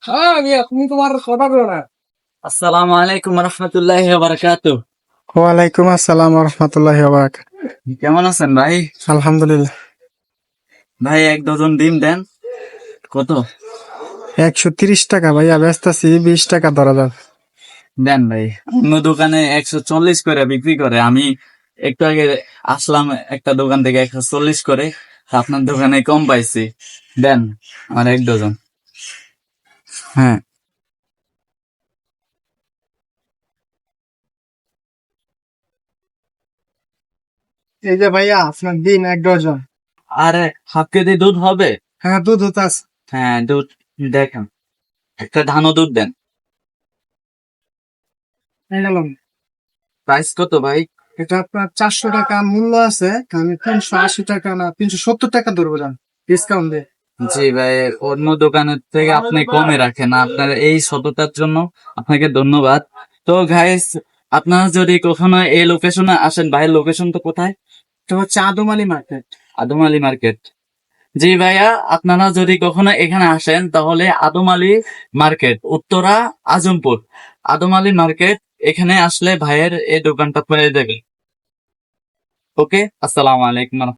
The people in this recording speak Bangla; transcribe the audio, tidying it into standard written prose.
হ্যাঁ মিয়া, তুমি তোমার কথা বলো না। আসসালামু আলাইকুম রহমতুল্লাহি ওয়া বারাকাতুহু। ওয়ালাইকুম আসসালাম রহমতুল্লাহ বারাকাত। কেমন আছেন ভাই? আলহামদুলিল্লাহ। ভাই এক ডজন ডিম দেন। কত 130 টাকা ভাইয়া, ব্যস্ত আছি, 20 টাকা ধরা যাবে। দেন ভাই? অন্য দোকানে 140 করে বিক্রি করে, আমি একটু আগে আসলাম একটা দোকান থেকে 140 করে, আপনার দোকানে কম পাইছি। দেন আমার এক ডজন। হ্যাঁ। এই যে ভাইয়া আপনার দিন 1 ডজন। আরে হাফ কেজি দুধ হবে? হ্যাঁ, দুধ হতে আছে। হ্যাঁ দুধ দেখেন, একটা ধানো দুধ দেন। নিলাম। প্রাইস কত ভাই? এটা আপনার 400 টাকা মূল্য আছে, আমি 380 টাকা না 370 টাকা ধরবো, যান ডিসকাউন্ট দিয়ে। জি ভাই, অন্য দোকানের থেকে আপনি কমে রাখেন, আপনার এই সততার জন্য আপনাকে ধন্যবাদ। তো গাইস, আপনারা যদি কখনো এই লোকেশনে আসেন, ভাইয়ের লোকেশন তো কোথায়? এটা হচ্ছে আদম আলী মার্কেট। আদম আলী মার্কেট। জি ভাইয়া, আপনারা যদি কখনো এখানে আসেন তাহলে আদম আলী মার্কেট, উত্তরা আজমপুর, আদম আলী মার্কেট, এখানে আসলে ভাইয়ের এই দোকানটা পেয়ে যাবে। ওকে, আসসালামু আলাইকুম।